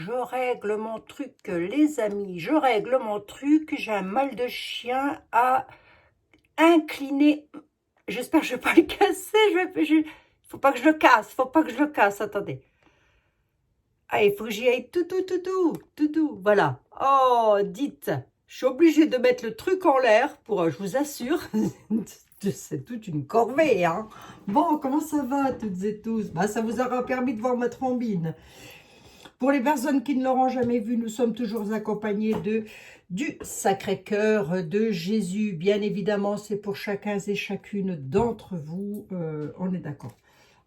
Je règle mon truc, les amis, je règle mon truc. J'ai un mal de chien à incliner. J'espère que je ne vais pas le casser. Faut pas que je le casse, faut pas que je le casse. Attendez. Ah, il faut que j'y aille tout doux. Voilà. Oh, dites, je suis obligée de mettre le truc en l'air pour, je vous assure, c'est toute une corvée, hein. Bon, comment ça va, toutes et tous? Bah, ça vous aura permis de voir ma trombine. Pour les personnes qui ne l'auront jamais vu, nous sommes toujours accompagnés du Sacré-Cœur de Jésus. Bien évidemment, c'est pour chacun et chacune d'entre vous. On est d'accord.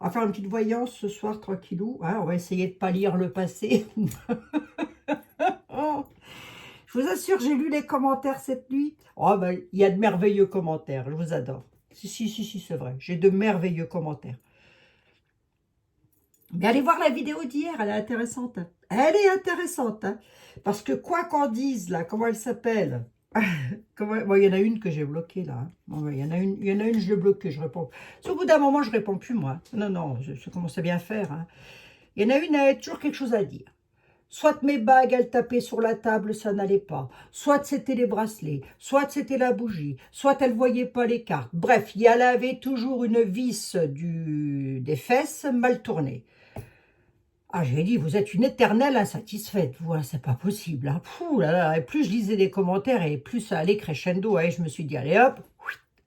On va faire une petite voyance ce soir, tranquillou. Hein, on va essayer de ne pas lire le passé. Je vous assure, j'ai lu les commentaires cette nuit. Oh, ben, il y a de merveilleux commentaires. Je vous adore. Si, c'est vrai. J'ai de merveilleux commentaires. Mais allez voir la vidéo d'hier, elle est intéressante. Elle est intéressante, hein, parce que quoi qu'on dise, là, comment elle s'appelle? Bon, il y en a une que j'ai bloquée, là. Hein. Bon, il y en a une, je l'ai bloquée, je réponds. Au bout d'un moment, je réponds plus, moi. Non, je commence à bien faire. Hein. Il y en a une, elle a toujours quelque chose à dire. Soit mes bagues, elles tapaient sur la table, ça n'allait pas. Soit c'était les bracelets, soit c'était la bougie, soit elle voyait pas les cartes. Bref, elle avait toujours une vis des fesses mal tournée. Ah, j'ai dit, vous êtes une éternelle insatisfaite, vous, hein, c'est pas possible. Hein. Pouh là là, et plus je lisais les commentaires, et plus ça allait crescendo. Et je me suis dit, allez hop,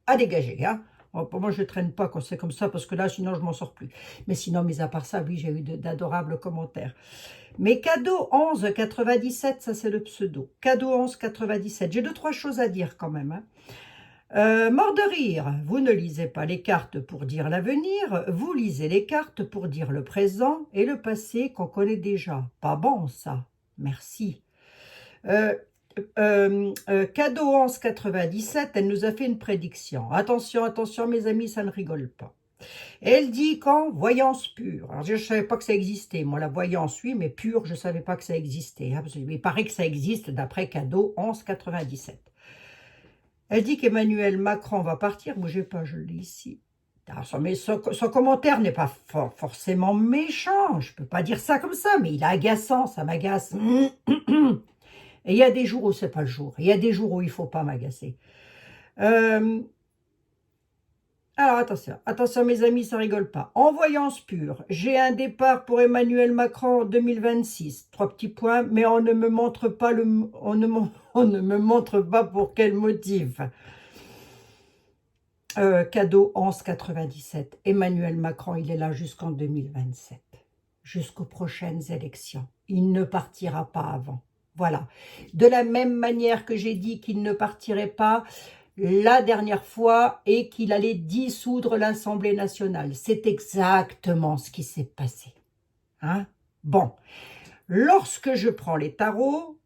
à dégager. Hein. Bon, pour moi, je ne traîne pas quand c'est comme ça, parce que là, sinon, je m'en sors plus. Mais sinon, mis à part ça, oui, j'ai eu d'adorables commentaires. Mais cadeau 1197, ça c'est le pseudo. Cadeau 1197, j'ai 2-3 choses à dire quand même. Hein. Mort de rire, vous ne lisez pas les cartes pour dire l'avenir, vous lisez les cartes pour dire le présent et le passé qu'on connaît déjà. Pas bon ça, merci. Cadeau 1197, elle nous a fait une prédiction. Attention mes amis, ça ne rigole pas. Elle dit qu'en voyance pure, alors je ne savais pas que ça existait, moi la voyance oui, mais pure, je ne savais pas que ça existait. Hein, il paraît que ça existe d'après cadeau 1197. Elle dit qu'Emmanuel Macron va partir. Bougez pas, je le lis ici. Mais son commentaire n'est pas forcément méchant. Je ne peux pas dire ça comme ça, mais il est agaçant, ça m'agace. Et il y a des jours où c'est pas le jour. Il y a des jours où il ne faut pas m'agacer. Alors attention mes amis, ça rigole pas. En voyance pure, j'ai un départ pour Emmanuel Macron en 2026. 3 petits points, mais on ne me montre pas on ne me montre pas pour quel motif. Cadeau 1197. Emmanuel Macron, il est là jusqu'en 2027. Jusqu'aux prochaines élections. Il ne partira pas avant. Voilà. De la même manière que j'ai dit qu'il ne partirait pas la dernière fois et qu'il allait dissoudre l'Assemblée nationale. C'est exactement ce qui s'est passé. Hein? Bon. Lorsque je prends les tarots,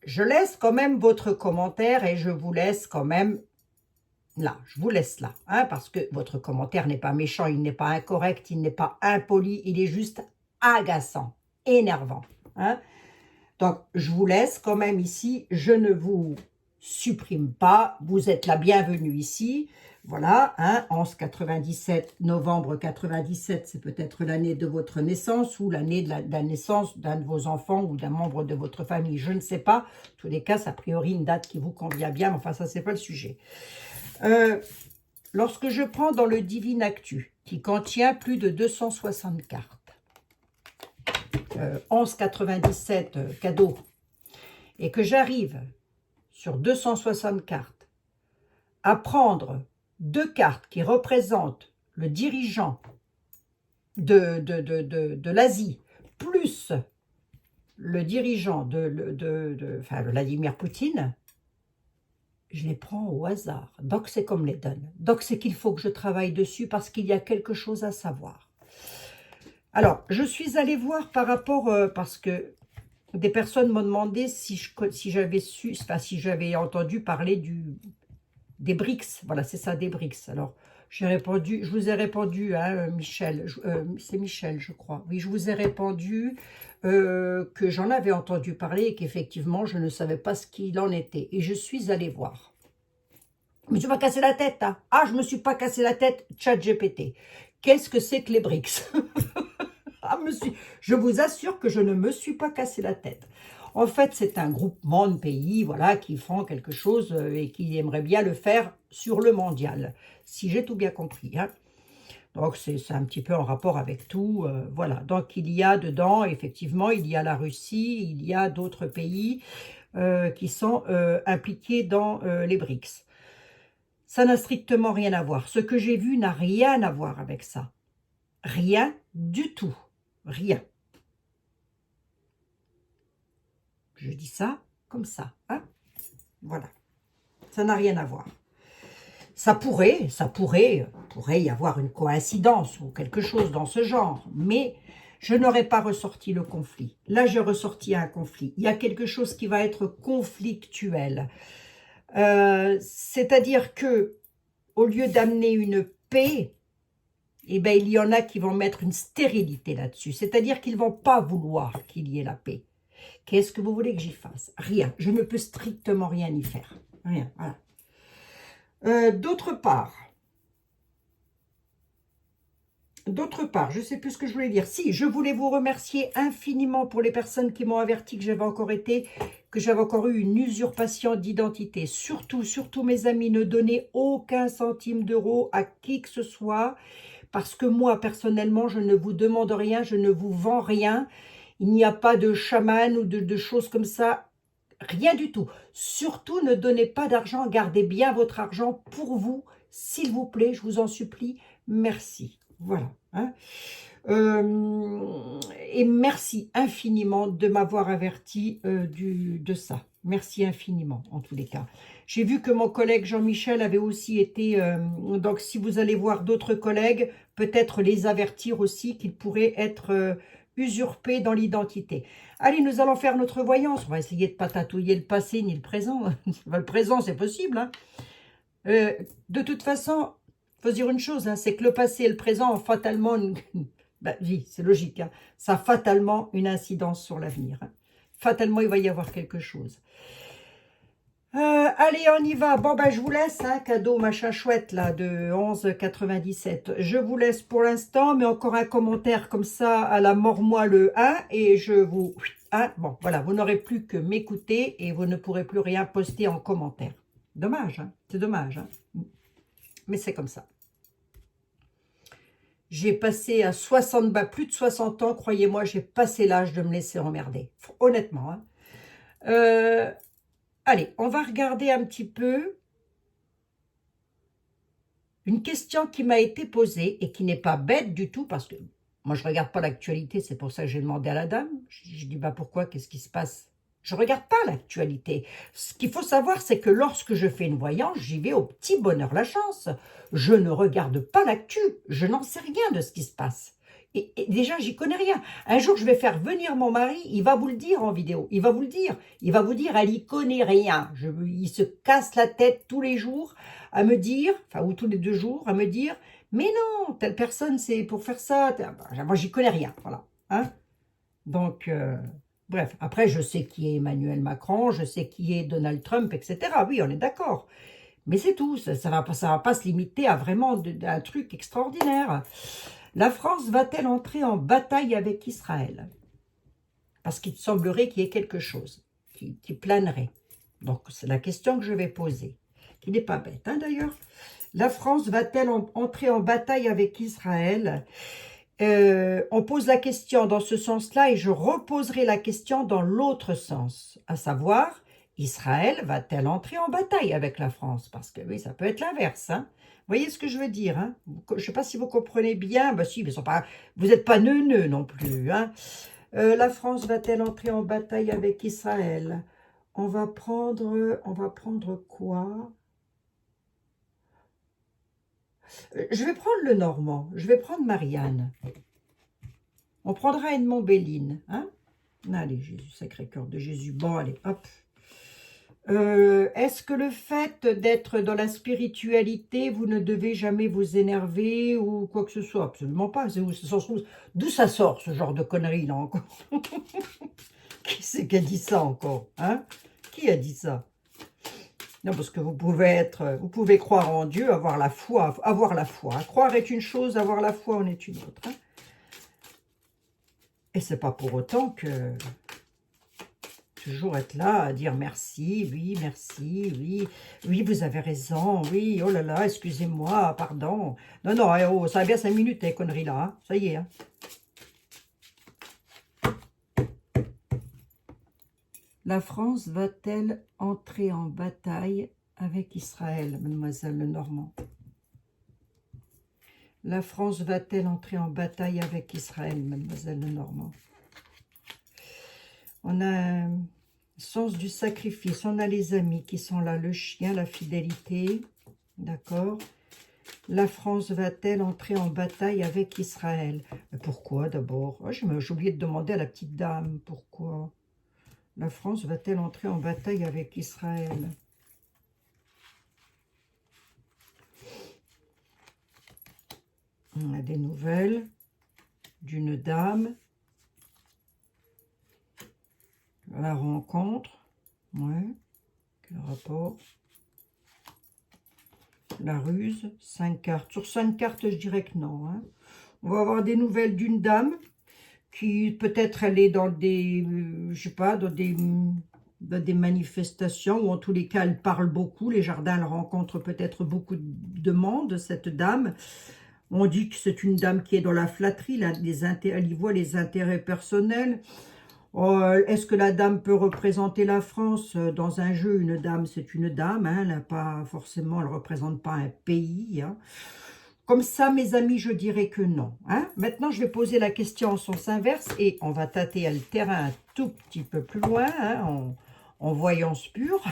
je laisse quand même votre commentaire et je vous laisse quand même là, je vous laisse là, hein, parce que votre commentaire n'est pas méchant, il n'est pas incorrect, il n'est pas impoli, il est juste agaçant, énervant. Hein. Donc, je vous laisse quand même ici, je ne vous supprime pas, vous êtes la bienvenue ici. Voilà, hein, 1197, novembre 97, c'est peut-être l'année de votre naissance ou l'année de la naissance d'un de vos enfants ou d'un membre de votre famille, je ne sais pas. En tous les cas, c'est a priori une date qui vous convient bien, mais enfin, ça, c'est pas le sujet. Lorsque je prends dans le Divine Actu, qui contient plus de 260 cartes, 1197 cadeaux, et que j'arrive sur 260 cartes à prendre 2 cartes qui représentent le dirigeant de l'Asie, plus le dirigeant de Vladimir Poutine, je les prends au hasard. Donc, c'est comme les donne. Donc, c'est qu'il faut que je travaille dessus parce qu'il y a quelque chose à savoir. Alors, je suis allée voir par rapport, parce que des personnes m'ont demandé si j'avais su, enfin, si j'avais entendu parler des BRICS. Voilà, c'est ça, des BRICS. Alors, j'ai répondu, je vous ai répondu, hein, Michel, c'est Michel, je crois. Oui, je vous ai répondu que j'en avais entendu parler et qu'effectivement, je ne savais pas ce qu'il en était. Et je suis allée voir. Je me suis pas cassé la tête, hein. Ah, je me suis pas cassé la tête, ChatGPT. Qu'est-ce que c'est que les BRICS? Je vous assure que je ne me suis pas cassé la tête. En fait, c'est un groupement de pays, voilà, qui font quelque chose et qui aimeraient bien le faire sur le mondial, si j'ai tout bien compris, hein. Donc, c'est un petit peu en rapport avec tout, voilà. Donc, il y a dedans, effectivement, il y a la Russie, il y a d'autres pays qui sont impliqués dans les BRICS. Ça n'a strictement rien à voir. Ce que j'ai vu n'a rien à voir avec ça. Rien du tout. Rien. Je dis ça comme ça, hein. Voilà. Ça n'a rien à voir. Ça pourrait y avoir une coïncidence ou quelque chose dans ce genre, mais je n'aurais pas ressorti le conflit. Là, j'ai ressorti un conflit. Il y a quelque chose qui va être conflictuel. C'est-à-dire que, au lieu d'amener une paix, eh ben, il y en a qui vont mettre une stérilité là-dessus. C'est-à-dire qu'ils ne vont pas vouloir qu'il y ait la paix. Qu'est-ce que vous voulez que j'y fasse? Rien. Je ne peux strictement rien y faire. Rien. Voilà. D'autre part, je ne sais plus ce que je voulais dire. Si, je voulais vous remercier infiniment pour les personnes qui m'ont averti que j'avais encore eu une usurpation d'identité. Surtout, mes amis, ne donnez aucun centime d'euro à qui que ce soit, parce que moi, personnellement, je ne vous demande rien, je ne vous vends rien. Il n'y a pas de chaman ou de choses comme ça. Rien du tout. Surtout, ne donnez pas d'argent. Gardez bien votre argent pour vous, s'il vous plaît. Je vous en supplie. Merci. Voilà. Hein. Et merci infiniment de m'avoir averti de ça. Merci infiniment, en tous les cas. J'ai vu que mon collègue Jean-Michel avait aussi été... donc, si vous allez voir d'autres collègues, peut-être les avertir aussi qu'ils pourraient être usurpés dans l'identité. Allez, nous allons faire notre voyance. On va essayer de ne pas tatouiller le passé ni le présent. Le présent, c'est possible. Hein. De toute façon, il faut se dire une chose, hein, c'est que le passé et le présent ont fatalement... Ben, oui, c'est logique. Hein, ça a fatalement une incidence sur l'avenir. Hein. Fatalement, il va y avoir quelque chose. Allez, on y va. Bon, ben, je vous laisse, hein, cadeau machin chouette, là, de 11,97. Je vous laisse pour l'instant, mais encore un commentaire comme ça, à la mort-moi le 1, et je vous... Hein, bon, voilà, vous n'aurez plus que m'écouter, et vous ne pourrez plus rien poster en commentaire. Dommage, hein, c'est dommage, hein. Mais c'est comme ça. J'ai passé à 60, plus de 60 ans, croyez-moi, j'ai passé l'âge de me laisser emmerder. Honnêtement, hein. Allez, on va regarder un petit peu une question qui m'a été posée et qui n'est pas bête du tout parce que moi, je ne regarde pas l'actualité, c'est pour ça que j'ai demandé à la dame. Je dis, bah pourquoi, qu'est-ce qui se passe? Je ne regarde pas l'actualité. Ce qu'il faut savoir, c'est que lorsque je fais une voyance, j'y vais au petit bonheur la chance. Je ne regarde pas l'actu, je n'en sais rien de ce qui se passe. Et déjà, j'y connais rien. Un jour, je vais faire venir mon mari, il va vous le dire en vidéo. Il va vous le dire. Il va vous dire, elle y connaît rien. Il se casse la tête tous les jours à me dire, enfin, ou tous les 2 jours, à me dire, mais non, telle personne, c'est pour faire ça. Moi, j'y connais rien. Voilà. Hein. Donc, bref. Après, je sais qui est Emmanuel Macron, je sais qui est Donald Trump, etc. Oui, on est d'accord. Mais c'est tout. Ça va pas se limiter à vraiment un truc extraordinaire. La France va-t-elle entrer en bataille avec Israël? Parce qu'il semblerait qu'il y ait quelque chose qui planerait. Donc, c'est la question que je vais poser, qui n'est pas bête, hein, d'ailleurs. La France va-t-elle entrer en bataille avec Israël? On pose la question dans ce sens-là et je reposerai la question dans l'autre sens, à savoir, Israël va-t-elle entrer en bataille avec la France? Parce que oui, ça peut être l'inverse, hein. Vous voyez ce que je veux dire, hein? Je ne sais pas si vous comprenez bien. Ben si, mais vous n'êtes pas neuneux non plus, hein? La France va-t-elle entrer en bataille avec Israël? On va prendre quoi? Je vais prendre le Normand. Je vais prendre Marianne. On prendra Edmond Béline, hein? Allez, Jésus, Sacré-Cœur de Jésus. Bon, allez, hop. Est-ce que le fait d'être dans la spiritualité, vous ne devez jamais vous énerver ou quoi que ce soit? Absolument pas. D'où ça sort, ce genre de conneries, là, encore? Qui c'est qui a dit ça, encore? Hein? Qui a dit ça? Non, parce que vous pouvez croire en Dieu, avoir la foi. Hein. Croire est une chose, avoir la foi en est une autre. Hein. Et c'est pas pour autant que toujours être là à dire merci, oui, oui, vous avez raison, oui, oh là là, excusez-moi, pardon. Non, non, oh, ça va bien 5 minutes, les conneries là, hein, ça y est. Hein. La France va-t-elle entrer en bataille avec Israël, mademoiselle Lenormand? La France va-t-elle entrer en bataille avec Israël, mademoiselle Lenormand? On a un sens du sacrifice, on a les amis qui sont là, le chien, la fidélité, d'accord? La France va-t-elle entrer en bataille avec Israël? Mais pourquoi d'abord? Oh, j'ai oublié de demander à la petite dame, pourquoi? La France va-t-elle entrer en bataille avec Israël? On a des nouvelles d'une dame. La rencontre. Ouais. Quel rapport? La ruse. 5 cartes. Sur 5 cartes, je dirais que non. Hein. On va avoir des nouvelles d'une dame qui peut-être elle est dans des, je sais pas, dans des manifestations, ou en tous les cas, elle parle beaucoup. Les jardins, elle rencontre peut-être beaucoup de monde, cette dame. On dit que c'est une dame qui est dans la flatterie, là, elle y voit les intérêts personnels. Oh, est-ce que la dame peut représenter la France dans un jeu? Une dame, c'est une dame, hein, elle n'a pas forcément, elle ne représente pas un pays. Hein. Comme ça, mes amis, je dirais que non. Hein. Maintenant, je vais poser la question en sens inverse et on va tâter le terrain un tout petit peu plus loin, hein, en voyance pure.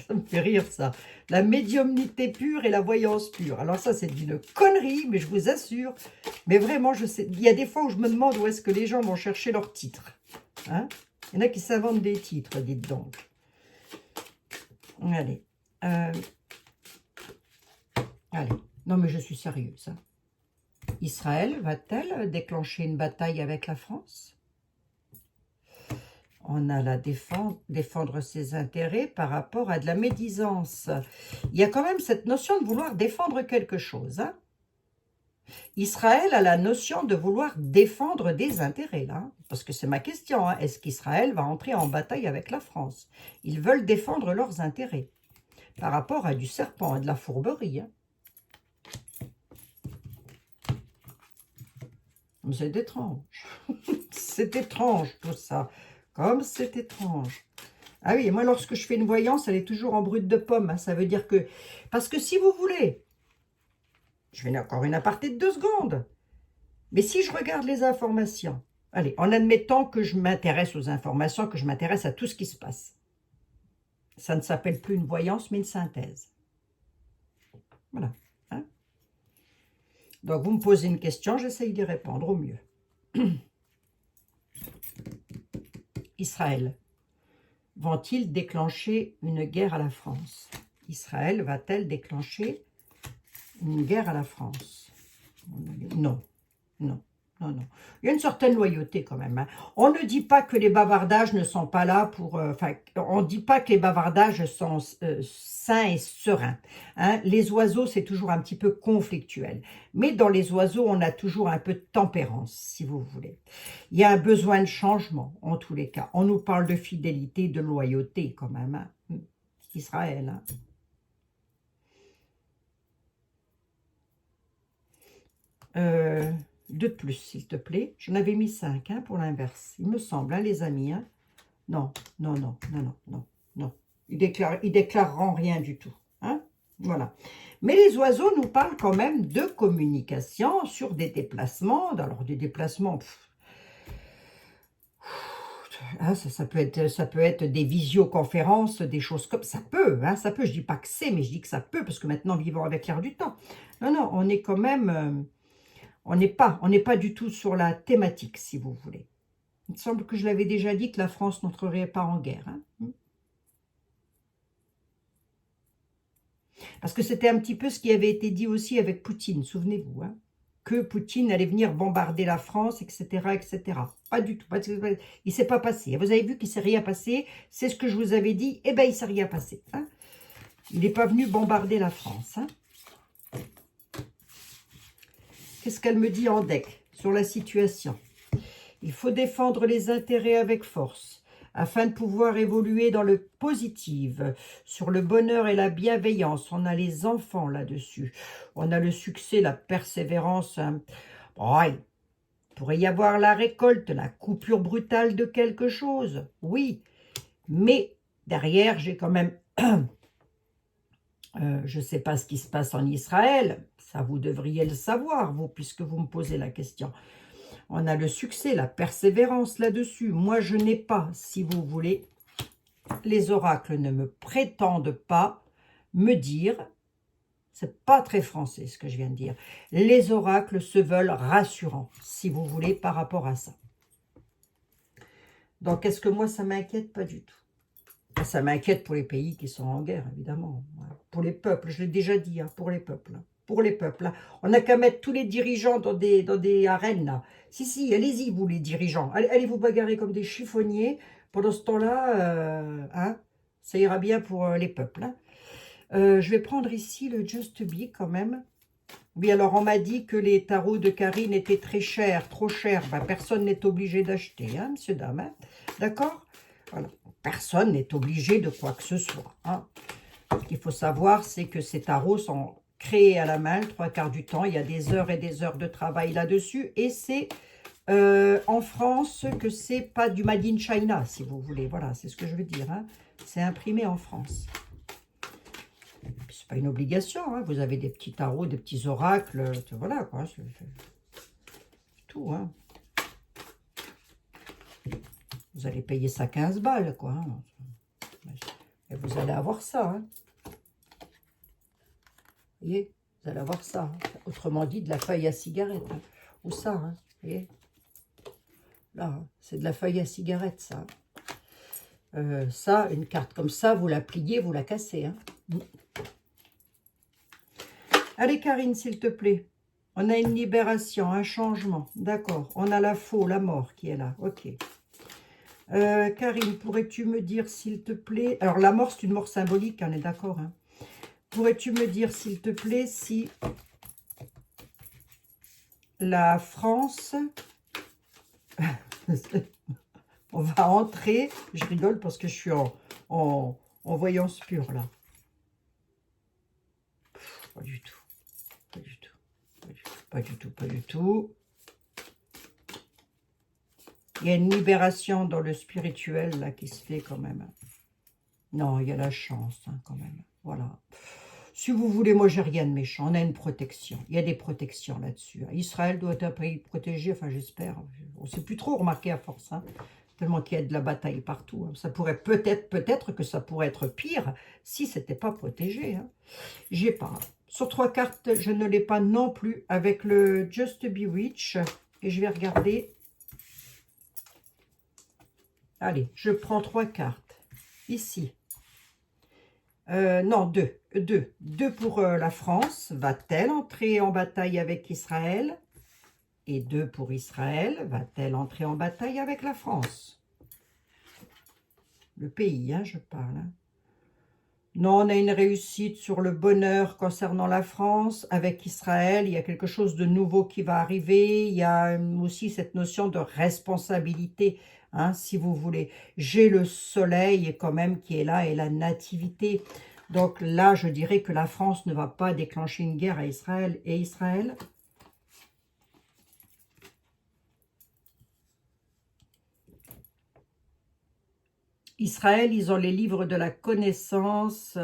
Ça me fait rire, ça. La médiumnité pure et la voyance pure. Alors ça, c'est une connerie, mais je vous assure. Mais vraiment, je sais. Il y a des fois où je me demande où est-ce que les gens vont chercher leurs titres. Hein? Il y en a qui s'inventent des titres, dites donc. Allez. Allez. Non, mais je suis sérieuse. Hein. Israël va-t-elle déclencher une bataille avec la France? On a la défendre ses intérêts par rapport à de la médisance. Il y a quand même cette notion de vouloir défendre quelque chose. Hein. Israël a la notion de vouloir défendre des intérêts, là. Parce que c'est ma question. Hein. Est-ce qu'Israël va entrer en bataille avec la France? Ils veulent défendre leurs intérêts par rapport à du serpent, à de la fourberie. Hein. C'est étrange. C'est étrange tout ça. Comme c'est étrange. Ah oui, et moi, lorsque je fais une voyance, elle est toujours en brut de pomme. Hein. Ça veut dire que... Parce que si vous voulez, je vais encore une aparté de 2 secondes. Mais si je regarde les informations, allez, en admettant que je m'intéresse aux informations, que je m'intéresse à tout ce qui se passe, ça ne s'appelle plus une voyance, mais une synthèse. Voilà. Hein. Donc, vous me posez une question, j'essaye d'y répondre au mieux. Israël. Vont-ils déclencher une guerre à la France? Israël va-t-elle déclencher une guerre à la France? Non, non, non, non. Il y a une certaine loyauté quand même. Hein. On ne dit pas que les bavardages ne sont pas là pour... on ne dit pas que les bavardages sont sains et sereins. Hein. Les oiseaux, c'est toujours un petit peu conflictuel. Mais dans les oiseaux, on a toujours un peu de tempérance, si vous voulez. Il y a un besoin de changement, en tous les cas. On nous parle de fidélité, de loyauté quand même. Hein. Israël, hein. Deux de plus, s'il te plaît. J'en avais mis 5 hein, pour l'inverse. Il me semble, hein, les amis. Hein. Non, non, non, non, non, non, non. Ils déclareront rien du tout. Hein. Voilà. Mais les oiseaux nous parlent quand même de communication sur des déplacements. Alors, des déplacements... Ah, ça peut être des visioconférences, des choses comme ça. Hein, ça peut. Je dis pas que c'est, mais je dis que ça peut, parce que maintenant, vivons avec l'air du temps. Non, non, on est quand même... on n'est pas du tout sur la thématique, si vous voulez. Il me semble que je l'avais déjà dit que la France n'entrerait pas en guerre. Hein. Parce que c'était un petit peu ce qui avait été dit aussi avec Poutine, souvenez-vous. Hein, que Poutine allait venir bombarder la France, etc., etc. Pas du tout. Il ne s'est pas passé. Vous avez vu qu'il ne s'est rien passé. C'est ce que je vous avais dit. Eh bien, il ne s'est rien passé. Hein. Il n'est pas venu bombarder la France. Hein. Qu'est-ce qu'elle me dit en deck? sur la situation. Il faut défendre les intérêts avec force, afin de pouvoir évoluer dans le positif, sur le bonheur et la bienveillance. On a les enfants là-dessus. On a le succès, la persévérance. Hein. Oh, il pourrait y avoir la récolte, la coupure brutale de quelque chose. Oui, mais derrière, j'ai quand même... je ne sais pas ce qui se passe en Israël. Ça, vous devriez le savoir, vous, puisque vous me posez la question. On a le succès, la persévérance là-dessus. Moi, je n'ai pas, si vous voulez, les oracles ne me prétendent pas me dire, c'est pas très français ce que je viens de dire, les oracles se veulent rassurants, si vous voulez, par rapport à ça. Donc, est-ce que moi, ça m'inquiète? Pas du tout. Ça m'inquiète pour les pays qui sont en guerre, évidemment. Pour les peuples, je l'ai déjà dit, hein, pour les peuples. Pour les peuples. Hein. On n'a qu'à mettre tous les dirigeants dans des arènes, là. Si, allez-y, vous, les dirigeants. Allez vous bagarrer comme des chiffonniers. Pendant ce temps-là, hein, ça ira bien pour les peuples. Hein. Je vais prendre ici le Just Be, quand même. Oui, alors, on m'a dit que les tarots de Karine étaient très chers, trop chers. Ben, personne n'est obligé d'acheter, hein, monsieur, dame. Hein. D'accord? Voilà. Personne n'est obligé de quoi que ce soit. Hein. Ce qu'il faut savoir, c'est que ces tarots sont créés à la main, le 3/4 du temps. Il y a des heures et des heures de travail là-dessus. Et c'est en France que c'est pas du Made in China, si vous voulez. Voilà, c'est ce que je veux dire. Hein. C'est imprimé en France. C'est pas une obligation. Hein. Vous avez des petits tarots, des petits oracles. Voilà, quoi. C'est tout, hein. Vous allez payer ça 15 balles, quoi. Hein. Et vous allez avoir ça. Hein. Vous voyez, vous allez avoir ça. Hein. Autrement dit, de la feuille à cigarette. Hein. Ou ça, hein. Vous voyez. Là, hein. C'est de la feuille à cigarette, ça. Ça, une carte comme ça, vous la pliez, vous la cassez. Hein. Allez, Karine, s'il te plaît. On a une libération, un changement. D'accord. On a la faux, la mort qui est là. Ok. Karine, pourrais-tu me dire, s'il te plaît... Alors, la mort, c'est une mort symbolique, on est d'accord. Hein. Pourrais-tu me dire, s'il te plaît, si la France... on va entrer... Je rigole parce que je suis en voyance pure, là. Pas du tout. Pas du tout. Pas du tout. Pas du tout. Pas du tout. Il y a une libération dans le spirituel, là, qui se fait quand même. Non, il y a la chance, hein, quand même. Voilà. Si vous voulez, moi, j'ai rien de méchant. On a une protection. Il y a des protections là-dessus. Israël doit être un pays protégé, enfin, j'espère. On ne sait plus trop remarquer à force, hein, tellement qu'il y a de la bataille partout. Hein. Ça pourrait peut-être que ça pourrait être pire si ce n'était pas protégé. Hein. J'ai pas. Sur 3 cartes, je ne l'ai pas non plus avec le Just Be Rich. Et je vais regarder... Allez, je prends 3 cartes. Ici. Non, 2. 2 pour la France. Va-t-elle entrer en bataille avec Israël? Et 2 pour Israël. Va-t-elle entrer en bataille avec la France? Le pays, hein, je parle. Hein. Non, on a une réussite sur le bonheur concernant la France. Avec Israël, il y a quelque chose de nouveau qui va arriver. Il y a aussi cette notion de responsabilité. Hein, si vous voulez. J'ai le soleil quand même qui est là et la nativité. Donc là, je dirais que la France ne va pas déclencher une guerre à Israël. Et Israël, ils ont les livres de la connaissance.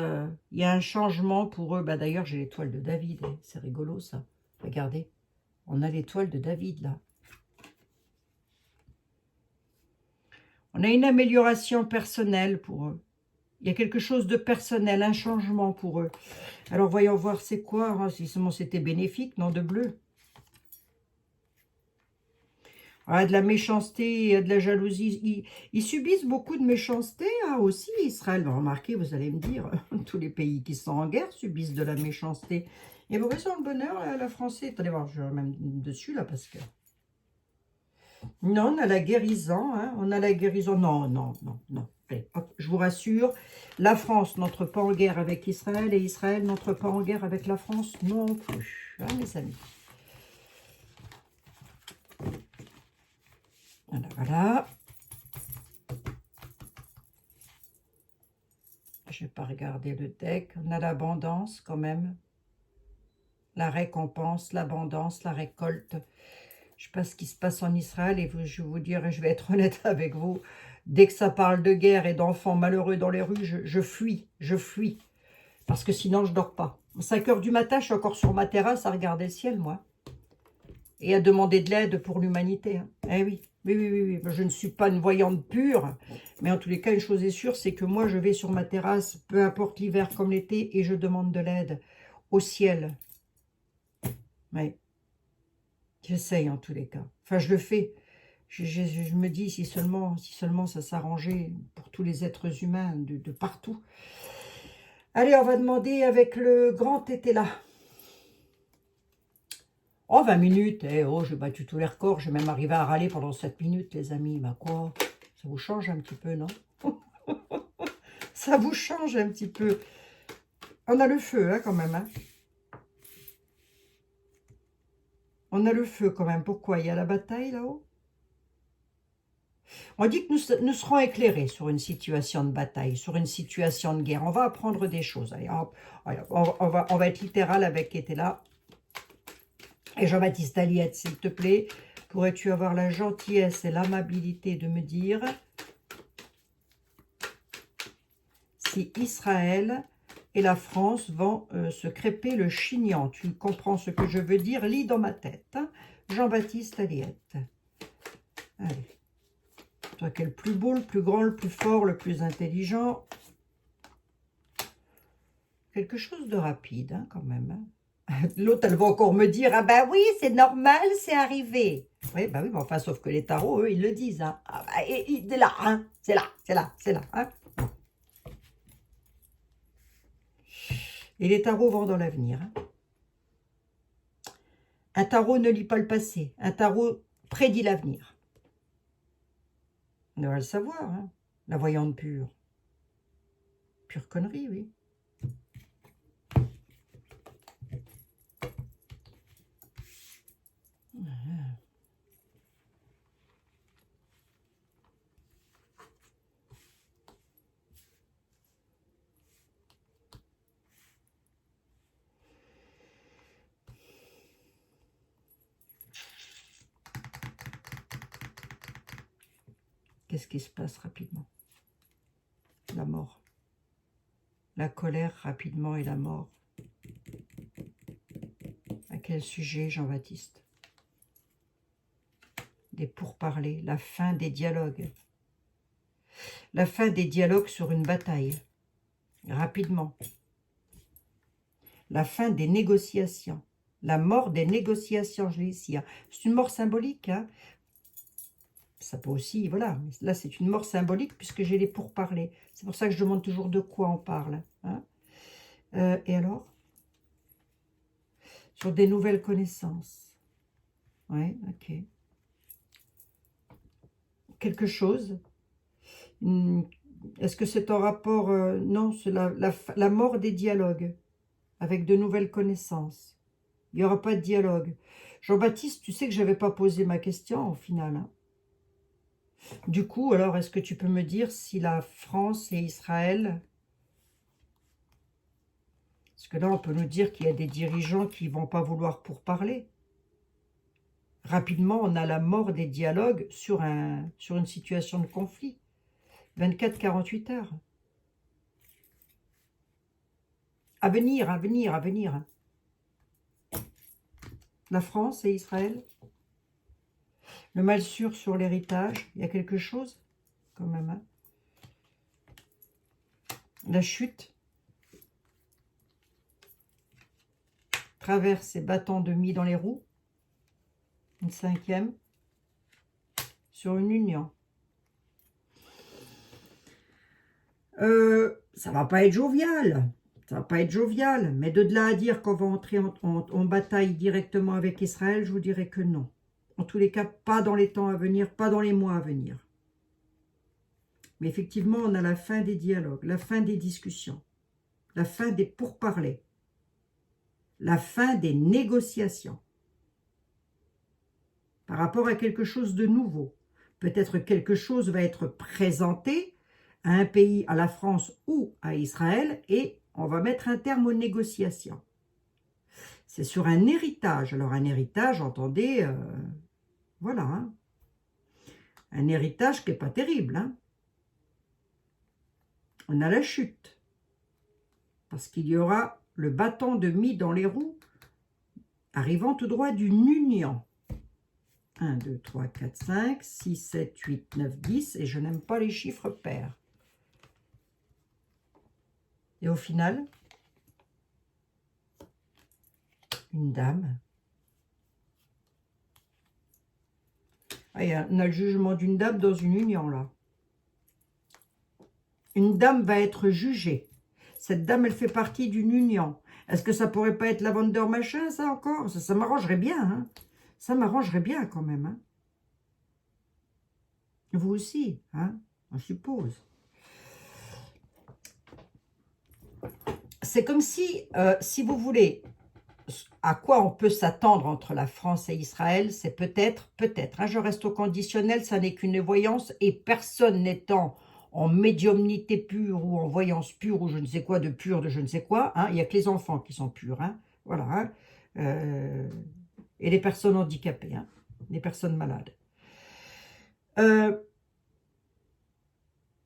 Il y a un changement pour eux. Bah, d'ailleurs, j'ai l'étoile de David. Hein. C'est rigolo, ça. Regardez. On a l'étoile de David, là. On a une amélioration personnelle pour eux. Il y a quelque chose de personnel, un changement pour eux. Alors, voyons voir c'est quoi. Hein, si seulement c'était bénéfique, non, de bleu. Ah, de la méchanceté, de la jalousie. Ils subissent beaucoup de méchanceté hein, aussi, Israël. Remarquez, vous allez me dire, tous les pays qui sont en guerre subissent de la méchanceté. Et vous voyez sur le bonheur, la Française. Attendez voir, je vais même dessus, là, parce que... Non, on a la guérison, hein, on a la guérison. Non. Allez, hop, je vous rassure, la France n'entre pas en guerre avec Israël et Israël n'entre pas en guerre avec la France non plus, hein, mes amis. Voilà, voilà. Je vais pas regarder le deck. On a l'abondance quand même. La récompense, l'abondance, la récolte. Je ne sais pas ce qui se passe en Israël et je vais vous dire, je vais être honnête avec vous, dès que ça parle de guerre et d'enfants malheureux dans les rues, je fuis, parce que sinon je dors pas. À 5 heures du matin, je suis encore sur ma terrasse à regarder le ciel, moi, et à demander de l'aide pour l'humanité. Hein. Eh oui, oui. Je ne suis pas une voyante pure, mais en tous les cas, une chose est sûre, c'est que moi, je vais sur ma terrasse, peu importe l'hiver comme l'été, et je demande de l'aide au ciel. Oui. J'essaye en tous les cas. Enfin, je le fais. Je me dis, si seulement ça s'arrangeait pour tous les êtres humains de partout. Allez, on va demander avec le grand tété là. Oh, 20 minutes. Eh oh, j'ai battu tous les records. J'ai même arrivé à râler pendant 7 minutes, les amis. Bah quoi? Ça vous change un petit peu, non? Ça vous change un petit peu. On a le feu, hein, quand même. Hein. On a le feu, quand même. Pourquoi? Il y a la bataille, là-haut? On dit que nous serons éclairés sur une situation de bataille, sur une situation de guerre. On va apprendre des choses. Allez, on va être littéral avec qui était là. Et Jean-Baptiste Aliette, s'il te plaît, pourrais-tu avoir la gentillesse et l'amabilité de me dire si Israël et la France vont se crêper le chignon? Tu comprends ce que je veux dire? Lis dans ma tête. Hein. Jean-Baptiste Aliette. Allez. Toi qui es le plus beau, le plus grand, le plus fort, le plus intelligent. Quelque chose de rapide, hein, quand même. Hein. L'autre, elle va encore me dire, ah ben oui, c'est normal, c'est arrivé. Oui, bah oui, mais enfin, sauf que les tarots, eux, ils le disent. Hein. Ah bah, c'est là, hein, c'est là. Hein. Et les tarots vont dans l'avenir. Hein. Un tarot ne lit pas le passé. Un tarot prédit l'avenir. On devrait le savoir, hein. La voyante pure. Pure connerie, oui. Qu'est-ce qui se passe rapidement? La mort. La colère rapidement et la mort. À quel sujet, Jean-Baptiste? Des pourparlers, la fin des dialogues. La fin des dialogues sur une bataille. Rapidement. La fin des négociations. La mort des négociations, je l'ai ici. Hein. C'est une mort symbolique. Hein. Ça peut aussi, voilà. Là, c'est une mort symbolique puisque j'ai les pourparlers. C'est pour ça que je demande toujours de quoi on parle. Hein. Et alors? Sur des nouvelles connaissances. Oui, ok. Quelque chose. Est-ce que c'est en rapport... non, c'est la mort des dialogues. Avec de nouvelles connaissances. Il n'y aura pas de dialogue. Jean-Baptiste, tu sais que je n'avais pas posé ma question au final. Hein. Du coup, alors, est-ce que tu peux me dire si la France et Israël... Parce que là, on peut nous dire qu'il y a des dirigeants qui ne vont pas vouloir pourparler. Rapidement, on a la mort des dialogues sur une situation de conflit. 24-48 heures. À venir. La France et Israël. Le mal sûr sur l'héritage. Il y a quelque chose quand même. Hein. La chute. Traverse et bâtons de mie dans les roues. Une 5e. Sur une union. Ça va pas être jovial. Ça va pas être jovial. Mais de là à dire qu'on va entrer en bataille directement avec Israël, je vous dirais que non. En tous les cas, pas dans les temps à venir, pas dans les mois à venir. Mais effectivement, on a la fin des dialogues, la fin des discussions, la fin des pourparlers, la fin des négociations par rapport à quelque chose de nouveau, Peut-être quelque chose va être présenté à un pays, à la France ou à Israël, et on va mettre un terme aux négociations. C'est sur un héritage. Alors un héritage, entendez, voilà, hein, un héritage qui n'est pas terrible. Hein. On a la chute, parce qu'il y aura le bâton de mie dans les roues, arrivant tout droit d'une union. 1, 2, 3, 4, 5, 6, 7, 8, 9, 10, et je n'aime pas les chiffres pairs. Et au final, une dame. Ah, on a le jugement d'une dame dans une union, là. Une dame va être jugée. Cette dame, elle fait partie d'une union. Est-ce que ça pourrait pas être la vendeur machin, ça encore? Ça m'arrangerait bien, hein. Ça m'arrangerait bien, quand même, hein. Vous aussi, hein, on suppose. C'est comme si vous voulez, à quoi on peut s'attendre entre la France et Israël, c'est peut-être, hein, je reste au conditionnel, ça n'est qu'une voyance, et personne n'étant en médiumnité pure ou en voyance pure ou je ne sais quoi de pur, de je ne sais quoi, hein, il n'y a que les enfants qui sont purs, hein, voilà, hein, et les personnes handicapées, hein, les personnes malades.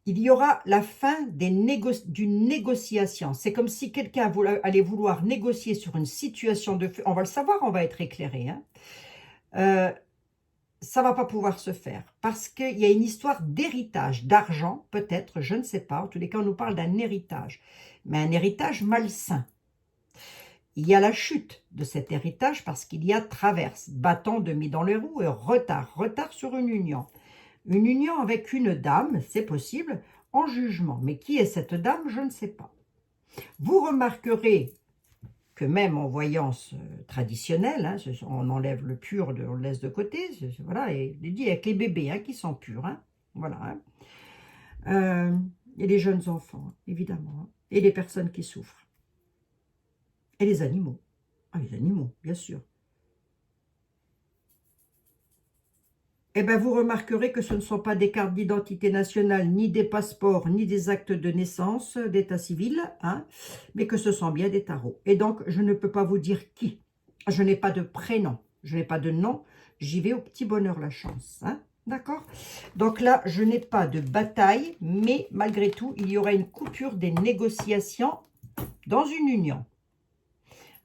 Il y aura la fin d'une négociation. C'est comme si quelqu'un allait vouloir négocier sur une situation de fait. On va le savoir, on va être éclairé. Hein. Ça ne va pas pouvoir se faire parce qu'il y a une histoire d'héritage, d'argent, peut-être, je ne sais pas. En tous les cas, on nous parle d'un héritage, mais un héritage malsain. Il y a la chute de cet héritage parce qu'il y a traverse, bâton de mis dans les roues et retard sur une union. Une union avec une dame, c'est possible, en jugement. Mais qui est cette dame, je ne sais pas. Vous remarquerez que même en voyance traditionnelle, hein, on enlève le pur, on le laisse de côté, voilà, et il dit avec les bébés hein, qui sont purs, hein, voilà. Hein. Et les jeunes enfants, évidemment, hein, et les personnes qui souffrent. Et les animaux. Ah, les animaux, bien sûr. Eh bien, vous remarquerez que ce ne sont pas des cartes d'identité nationale, ni des passeports, ni des actes de naissance d'état civil, hein, mais que ce sont bien des tarots. Et donc, je ne peux pas vous dire qui. Je n'ai pas de prénom, je n'ai pas de nom, j'y vais au petit bonheur la chance. Hein, d'accord? Donc là, je n'ai pas de bataille, mais malgré tout, il y aura une coupure des négociations dans une union.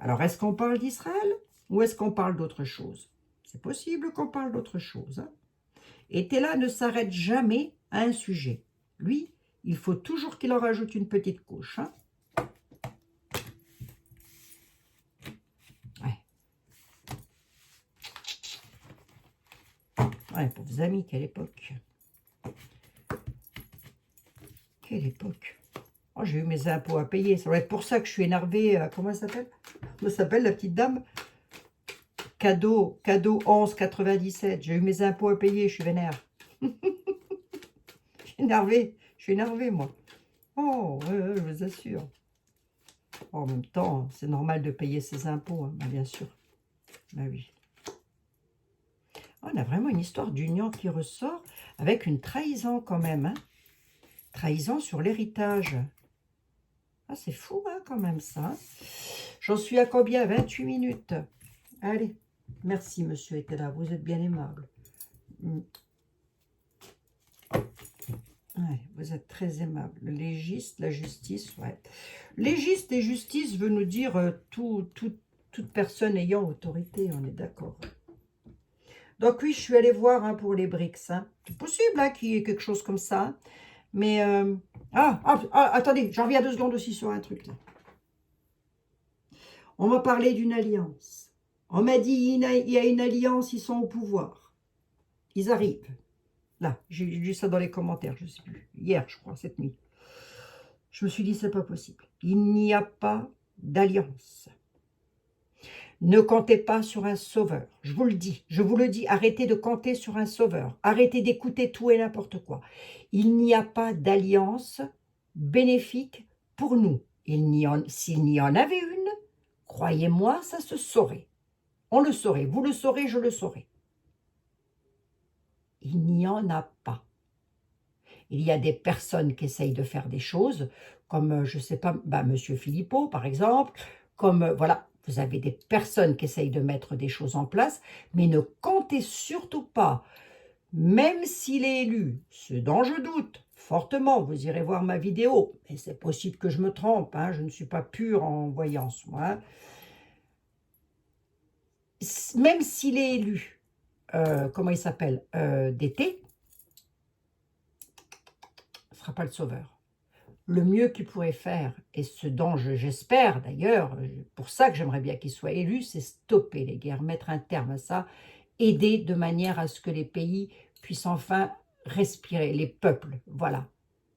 Alors, est-ce qu'on parle d'Israël ou est-ce qu'on parle d'autre chose? C'est possible qu'on parle d'autre chose. Hein. Et Théla ne s'arrête jamais à un sujet. Lui, il faut toujours qu'il en rajoute une petite couche. Hein. Ouais, pauvres amis, quelle époque. Quelle époque. Oh, j'ai eu mes impôts à payer. Ça va être pour ça que je suis énervée. Comment elle s'appelle? Comment s'appelle la petite dame? Cadeau 11,97. J'ai eu mes impôts à payer, je suis vénère. Je suis énervée, moi. Oh, je vous assure. Oh, en même temps, c'est normal de payer ses impôts, hein, bien sûr. Bah oui. On a vraiment une histoire d'union qui ressort avec une trahison quand même. Hein. Trahison sur l'héritage. Ah, c'est fou, hein, quand même, ça. J'en suis à combien? 28 minutes. Allez. Merci, monsieur était là. Vous êtes bien aimable. Ouais, vous êtes très aimable. Le légiste, la justice, ouais. Légiste et justice veut nous dire toute personne ayant autorité, on est d'accord. Donc oui, je suis allée voir hein, pour les BRICS. Hein. C'est possible hein, qu'il y ait quelque chose comme ça. Mais, attendez, j'en reviens 2 secondes aussi sur un truc là. On m'a parlé d'une alliance. On m'a dit, il y a une alliance, ils sont au pouvoir. Ils arrivent. Là, j'ai lu ça dans les commentaires, je ne sais plus. Hier, je crois, cette nuit. Je me suis dit, c'est pas possible. Il n'y a pas d'alliance. Ne comptez pas sur un sauveur. Je vous le dis, arrêtez de compter sur un sauveur. Arrêtez d'écouter tout et n'importe quoi. Il n'y a pas d'alliance bénéfique pour nous. S'il n'y en avait une, croyez-moi, ça se saurait. On le saurait. Vous le saurez, je le saurais. Il n'y en a pas. Il y a des personnes qui essayent de faire des choses, comme, je ne sais pas, Monsieur Philippot, par exemple, comme, voilà, vous avez des personnes qui essayent de mettre des choses en place, mais ne comptez surtout pas, même s'il est élu, ce dont je doute fortement, vous irez voir ma vidéo, mais c'est possible que je me trompe, hein, je ne suis pas pure en voyance, moi, hein. Même s'il est élu, comment il s'appelle, d'été, ce ne sera pas le sauveur. Le mieux qu'il pourrait faire, et ce dont j'espère d'ailleurs, pour ça que j'aimerais bien qu'il soit élu, c'est stopper les guerres, mettre un terme à ça, aider de manière à ce que les pays puissent enfin respirer, les peuples, voilà,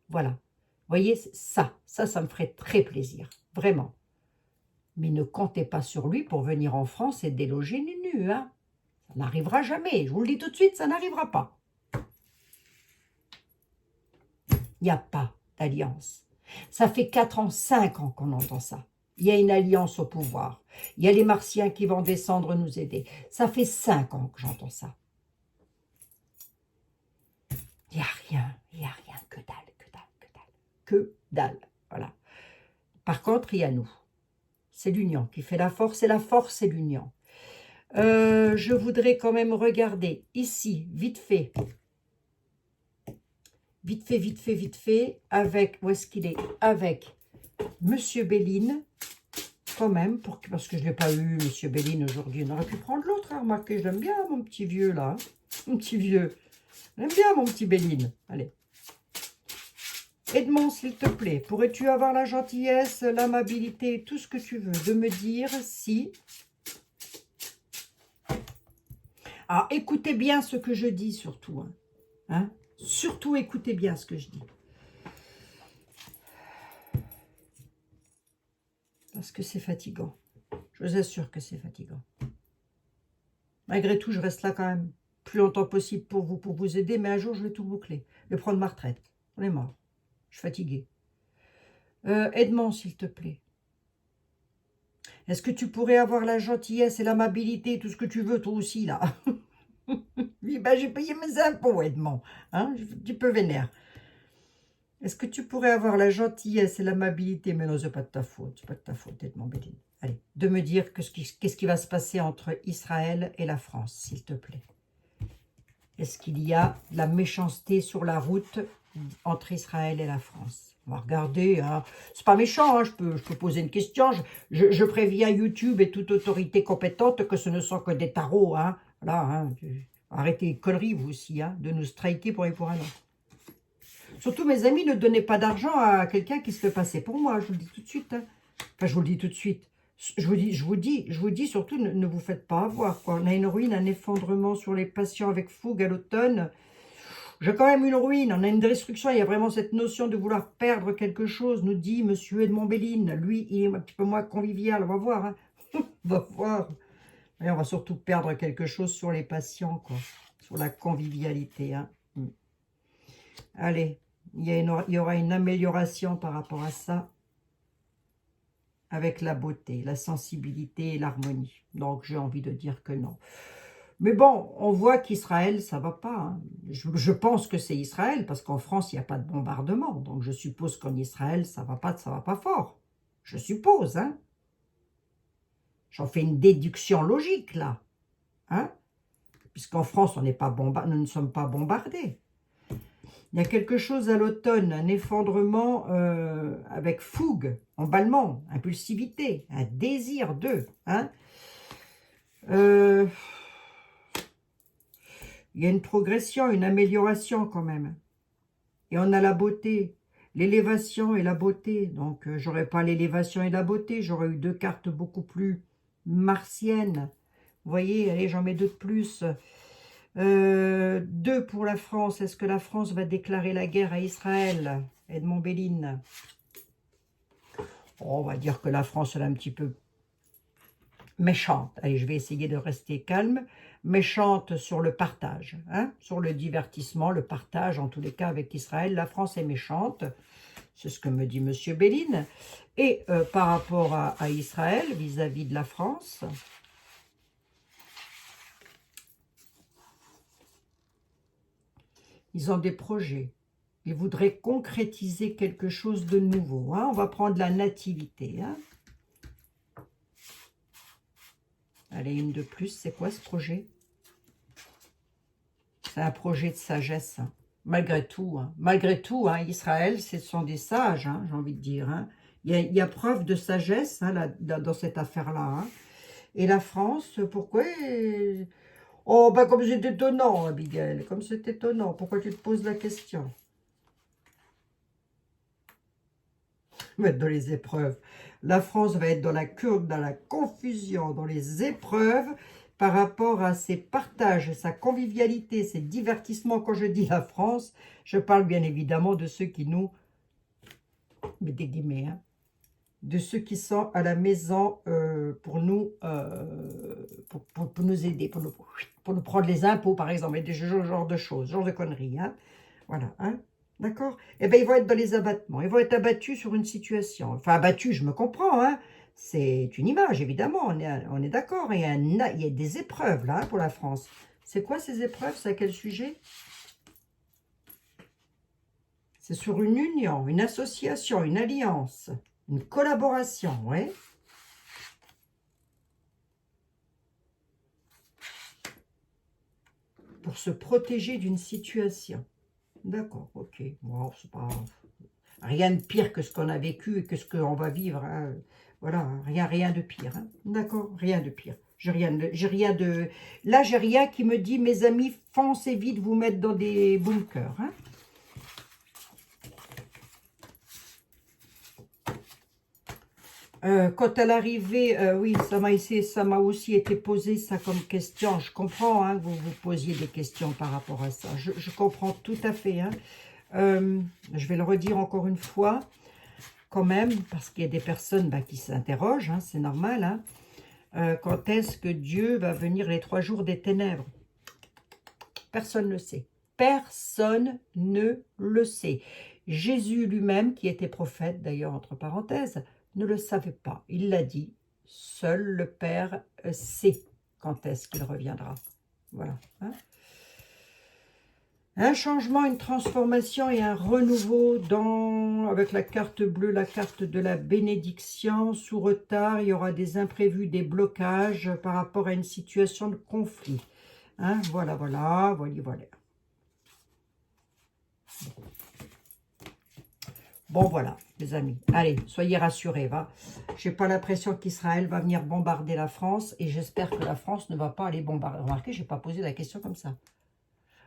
voilà. Vous voyez, ça me ferait très plaisir, vraiment. Mais ne comptez pas sur lui pour venir en France et déloger Nunu, hein. Ça n'arrivera jamais, je vous le dis tout de suite, ça n'arrivera pas. Il n'y a pas d'alliance. Ça fait 4 ans, 5 ans qu'on entend ça. Il y a une alliance au pouvoir. Il y a les Martiens qui vont descendre nous aider. Ça fait 5 ans que j'entends ça. Il n'y a rien, que dalle, que dalle, que dalle. Que dalle, voilà. Par contre, il y a nous. C'est l'union qui fait la force, et la force, c'est l'union. Je voudrais quand même regarder ici, vite fait, avec, où est-ce qu'il est? Avec Monsieur Béline, quand même, parce que je ne l'ai pas eu, Monsieur Béline, aujourd'hui. On aurait pu prendre l'autre, hein, remarquez, je l'aime bien, mon petit vieux, là. Mon petit vieux. J'aime bien, mon petit Béline. Allez. Edmond, s'il te plaît, pourrais-tu avoir la gentillesse, l'amabilité, tout ce que tu veux, de me dire si... Alors, écoutez bien ce que je dis, surtout. Hein. Surtout, écoutez bien ce que je dis. Parce que c'est fatigant. Je vous assure que c'est fatigant. Malgré tout, je reste là quand même plus longtemps possible pour vous aider, mais un jour, je vais tout boucler. Je vais prendre ma retraite. On est mort. Je suis fatiguée. Edmond, s'il te plaît. Est-ce que tu pourrais avoir la gentillesse et l'amabilité, tout ce que tu veux, toi aussi, là? Oui, ben, j'ai payé mes impôts, Edmond. Hein? Je suis un petit peu vénère. Est-ce que tu pourrais avoir la gentillesse et l'amabilité, mais non, c'est pas de ta faute, c'est pas de ta faute, Edmond Béline. Allez, de me dire qu'est-ce qui va se passer entre Israël et la France, s'il te plaît. Est-ce qu'il y a de la méchanceté sur la route entre Israël et la France? On va regarder, hein. C'est pas méchant, hein. Je peux poser une question. Je préviens YouTube et toute autorité compétente que ce ne sont que des tarots, hein. Voilà, hein. Arrêtez les conneries, vous aussi, hein, de nous striker pour un an. Surtout, mes amis, ne donnez pas d'argent à quelqu'un qui se fait passer pour moi. Je vous le dis tout de suite, hein. Enfin, je vous le dis tout de suite. Je vous dis surtout, ne vous faites pas avoir, quoi. On a une ruine, un effondrement sur les patients avec fougue à l'automne. J'ai quand même une ruine, on a une destruction. Il y a vraiment cette notion de vouloir perdre quelque chose, nous dit Monsieur Edmond Béline. Lui, il est un petit peu moins convivial, on va voir, hein. On va voir. Et on va surtout perdre quelque chose sur les patients, quoi. Sur la convivialité, hein. Allez, il y aura une amélioration par rapport à ça, avec la beauté, la sensibilité et l'harmonie. Donc, j'ai envie de dire que non. Mais bon, on voit qu'Israël, ça va pas, hein. Je pense que c'est Israël, parce qu'en France, il n'y a pas de bombardement. Donc, je suppose qu'en Israël, ça va pas fort. Je suppose, hein. J'en fais une déduction logique, là. Hein. Puisqu'en France, nous ne sommes pas bombardés. Il y a quelque chose à l'automne, un effondrement avec fougue, emballement, impulsivité, un désir d'eux. Hein. Il y a une progression, une amélioration quand même. Et on a la beauté, l'élévation et la beauté. Donc, j'aurais pas l'élévation et la beauté, j'aurais eu 2 cartes beaucoup plus martiennes. Vous voyez, allez, j'en mets 2 de plus. 2 pour la France. Est-ce que la France va déclarer la guerre à Israël? Edmond Béline. Oh, on va dire que la France, elle est un petit peu méchante. Allez, je vais essayer de rester calme. Méchante sur le partage, hein, sur le divertissement, le partage, en tous les cas avec Israël. La France est méchante. C'est ce que me dit Monsieur Béline. Et par rapport à Israël, vis-à-vis de la France... Ils ont des projets. Ils voudraient concrétiser quelque chose de nouveau. Hein. On va prendre la nativité. Hein. Allez, une de plus. C'est quoi ce projet? C'est un projet de sagesse. Hein. Malgré tout. Hein. Malgré tout, hein, Israël, ce sont des sages, hein, j'ai envie de dire. Hein. Il y a preuve de sagesse hein, dans cette affaire-là. Hein. Et la France, pourquoi? Oh, bah comme c'est étonnant, Abigail. Comme c'est étonnant. Pourquoi tu te poses la question? Va être dans les épreuves. La France va être dans la courbe, dans la confusion, dans les épreuves par rapport à ses partages, sa convivialité, ses divertissements. Quand je dis la France, je parle bien évidemment de ceux qui nous, mais des guillemets, hein, de ceux qui sont à la maison pour nous, pour nous aider, pour nous prendre les impôts, par exemple, et ce genre de choses, ce genre de conneries. Hein. Voilà, hein. D'accord? Eh bien, ils vont être dans les abattements. Ils vont être abattus sur une situation. Enfin, abattus, je me comprends, hein. C'est une image, évidemment. On est d'accord. Il y a des épreuves, là, pour la France. C'est quoi ces épreuves? C'est à quel sujet? C'est sur une union, une association, une alliance, une collaboration, ouais. Pour se protéger d'une situation. D'accord, ok. Bon, c'est pas rien de pire que ce qu'on a vécu et que ce qu'on va vivre. Hein. Voilà, rien de pire. Hein. D'accord, rien de pire. J'ai rien de... Là, j'ai rien qui me dit, mes amis, foncez vite vous mettre dans des bunkers. Hein. Quant à l'arrivée, oui, ça m'a aussi été posé ça comme question. Je comprends hein, que vous vous posiez des questions par rapport à ça. Je comprends tout à fait. Hein. Je vais le redire encore une fois, quand même, parce qu'il y a des personnes qui s'interrogent, hein, c'est normal. Hein. Quand est-ce que Dieu va venir les 3 jours des ténèbres? Personne ne le sait. Personne ne le sait. Jésus lui-même, qui était prophète d'ailleurs, entre parenthèses, ne le savait pas. Il l'a dit, seul le Père sait quand est-ce qu'il reviendra. Voilà. Hein. Un changement, une transformation et un renouveau avec la carte bleue, la carte de la bénédiction. Sous retard, il y aura des imprévus, des blocages par rapport à une situation de conflit. Hein, voilà. Bon, voilà, les amis. Allez, soyez rassurés. Va. Je n'ai pas l'impression qu'Israël va venir bombarder la France et j'espère que la France ne va pas aller bombarder. Remarquez, je n'ai pas posé la question comme ça.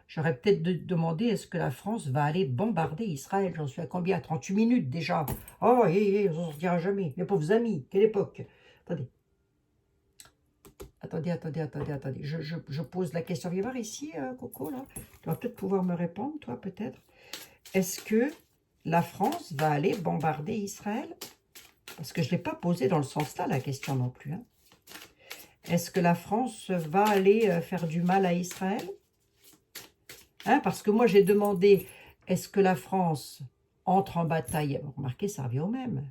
J'aurais peut-être demandé, est-ce que la France va aller bombarder Israël? J'en suis à combien? 38 minutes déjà. Oh, on ne s'en sortira jamais. Mes pauvres amis, quelle époque. Attendez. Je pose la question. Viens voir ici, Coco, là. Tu vas peut-être pouvoir me répondre, toi, peut-être. Est-ce que la France va aller bombarder Israël? Parce que je ne l'ai pas posé dans le sens là, la question non plus. Hein. Est-ce que la France va aller faire du mal à Israël? Hein, parce que moi, j'ai demandé, est-ce que la France entre en bataille? Remarquez, ça revient au même.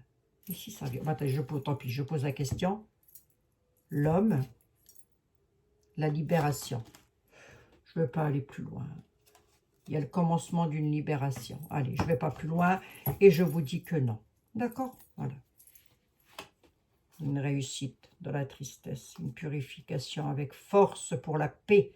Ici, ça revient. Attends, tant pis, je pose la question. L'homme, la libération. Je ne veux pas aller plus loin. Il y a le commencement d'une libération. Allez, je ne vais pas plus loin et je vous dis que non. D'accord? Voilà. Une réussite dans la tristesse, une purification avec force pour la paix.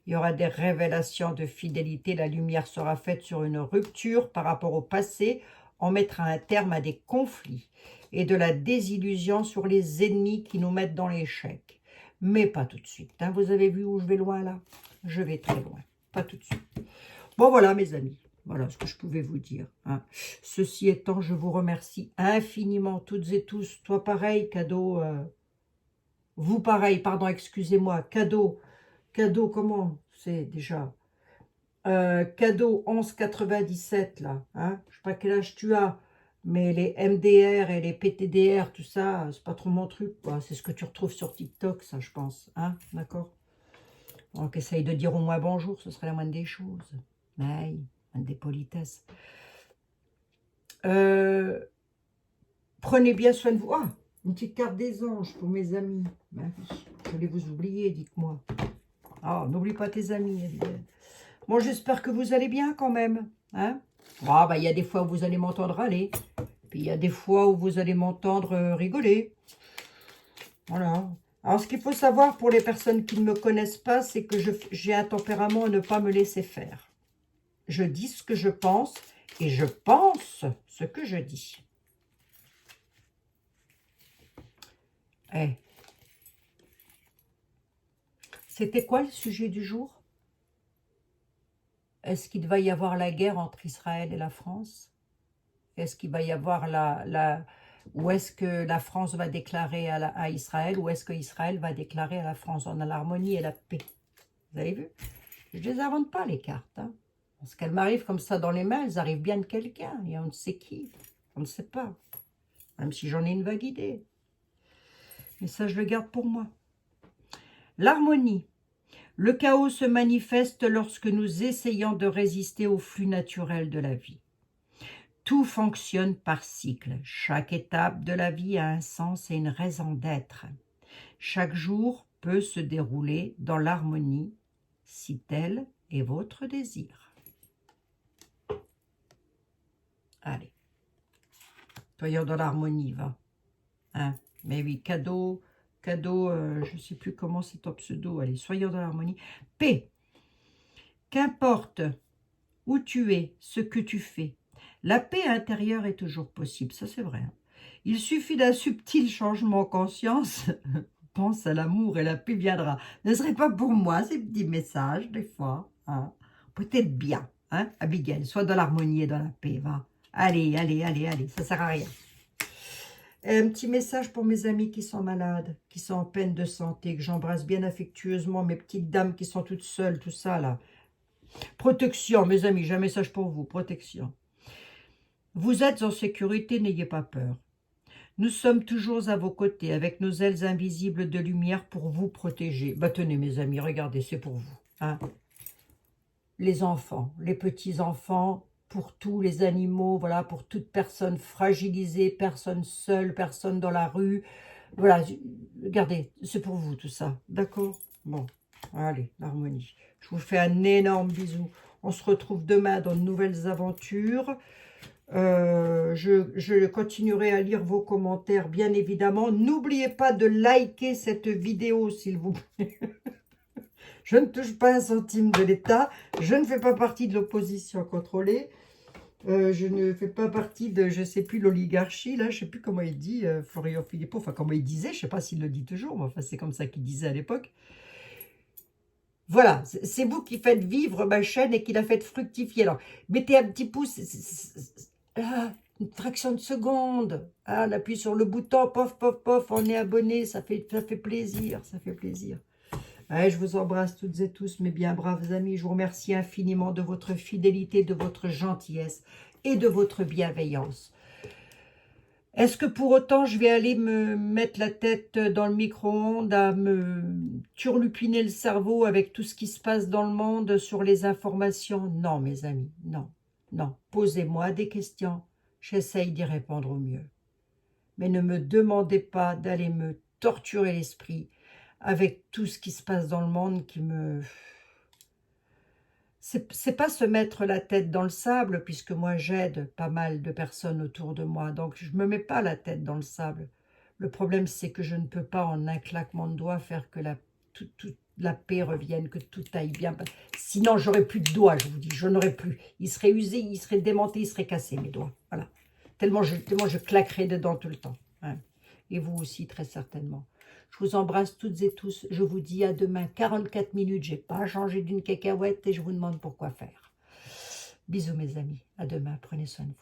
Il y aura des révélations de fidélité. La lumière sera faite sur une rupture par rapport au passé. On mettra un terme à des conflits et de la désillusion sur les ennemis qui nous mettent dans l'échec. Mais pas tout de suite. Hein. Vous avez vu où je vais loin là? Je vais très loin. Pas tout de suite. Bon, voilà, mes amis. Voilà ce que je pouvais vous dire. Hein. Ceci étant, je vous remercie infiniment, toutes et tous. Toi, pareil, cadeau. Vous, pareil, pardon, excusez-moi. Cadeau, comment c'est déjà cadeau 11,97, là. Hein. Je ne sais pas quel âge tu as, mais les MDR et les PTDR, tout ça, c'est pas trop mon truc, quoi. C'est ce que tu retrouves sur TikTok, ça, je pense. Hein, d'accord? Donc, essaye de dire au moins bonjour, ce serait la moindre des choses. Mais, des politesses. Prenez bien soin de vous. Ah, une petite carte des anges pour mes amis. Ben, je vais vous oublier, dites-moi. Ah, n'oublie pas tes amis. Bon, j'espère que vous allez bien quand même. Hein? Ah, bah, il y a des fois où vous allez m'entendre râler. Puis il y a des fois où vous allez m'entendre rigoler. Voilà. Alors, ce qu'il faut savoir pour les personnes qui ne me connaissent pas, c'est que j'ai un tempérament à ne pas me laisser faire. Je dis ce que je pense et je pense ce que je dis. Eh. C'était quoi le sujet du jour? Est-ce qu'il va y avoir la guerre entre Israël et la France? Est-ce qu'il va y avoir ou est-ce que la France va déclarer à Israël, ou est-ce que Israël va déclarer à la France? On a l'harmonie et la paix. Vous avez vu? Je ne les invente pas, les cartes. Hein. Parce qu'elles m'arrivent comme ça dans les mains, elles arrivent bien de quelqu'un. Et on ne sait qui. On ne sait pas. Même si j'en ai une vague idée. Mais ça, je le garde pour moi. L'harmonie. Le chaos se manifeste lorsque nous essayons de résister au flux naturel de la vie. Tout fonctionne par cycle. Chaque étape de la vie a un sens et une raison d'être. Chaque jour peut se dérouler dans l'harmonie, si tel est votre désir. Allez, soyons dans l'harmonie, va. Hein? Mais oui, cadeau, je ne sais plus comment c'est ton pseudo. Allez, soyons dans l'harmonie. Paix. Qu'importe où tu es, ce que tu fais, la paix intérieure est toujours possible, ça c'est vrai. Hein. Il suffit d'un subtil changement en conscience. Pense à l'amour et la paix viendra. Ne serait pas pour moi ces petits messages, des fois. Hein. Peut-être bien. Hein, Abigail, sois dans l'harmonie et dans la paix, va. Allez, allez, allez, allez, ça sert à rien. Un petit message pour mes amis qui sont malades, qui sont en peine de santé, que j'embrasse bien affectueusement, mes petites dames qui sont toutes seules, tout ça là. Protection, mes amis, j'ai un message pour vous, protection. Vous êtes en sécurité, n'ayez pas peur. Nous sommes toujours à vos côtés, avec nos ailes invisibles de lumière pour vous protéger. Bah tenez mes amis, regardez, c'est pour vous. Hein. Les enfants, les petits-enfants, pour tous les animaux, voilà, pour toute personne fragilisée, personne seule, personne dans la rue. Voilà, regardez, c'est pour vous tout ça, d'accord? Bon, allez, l'harmonie. Je vous fais un énorme bisou. On se retrouve demain dans de nouvelles aventures. Je continuerai à lire vos commentaires, bien évidemment. N'oubliez pas de liker cette vidéo, s'il vous plaît. Je ne touche pas un centime de l'État. Je ne fais pas partie de l'opposition contrôlée. Je ne fais pas partie de, je ne sais plus, l'oligarchie, là, je ne sais plus comment il dit, Florian Philippot, enfin comment il disait, je ne sais pas s'il le dit toujours, mais enfin c'est comme ça qu'il disait à l'époque. Voilà, c'est vous qui faites vivre ma chaîne et qui la faites fructifier. Alors, mettez un petit pouce, une fraction de seconde, on appuie sur le bouton, pof, pof, pof, on est abonné, ça fait plaisir, ça fait plaisir. Allez, je vous embrasse toutes et tous, mes bien braves amis. Je vous remercie infiniment de votre fidélité, de votre gentillesse et de votre bienveillance. Est-ce que pour autant, je vais aller me mettre la tête dans le micro-ondes, à me turlupiner le cerveau avec tout ce qui se passe dans le monde sur les informations? Non, mes amis, non, non. Posez-moi des questions, j'essaye d'y répondre au mieux. Mais ne me demandez pas d'aller me torturer l'esprit avec tout ce qui se passe dans le monde qui me... C'est pas se mettre la tête dans le sable, puisque moi j'aide pas mal de personnes autour de moi, donc je me mets pas la tête dans le sable. Le problème, c'est que je ne peux pas, en un claquement de doigts, faire que la paix revienne, que tout aille bien. Sinon, j'aurais plus de doigts, je vous dis, je n'aurais plus. Il serait usé, il serait démonté, il serait cassé, mes doigts. Voilà. Tellement je claquerais dedans tout le temps. Hein. Et vous aussi, très certainement. Je vous embrasse toutes et tous. Je vous dis à demain, 44 minutes. Je n'ai pas changé d'une cacahuète et je vous demande pourquoi faire. Bisous mes amis. À demain. Prenez soin de vous.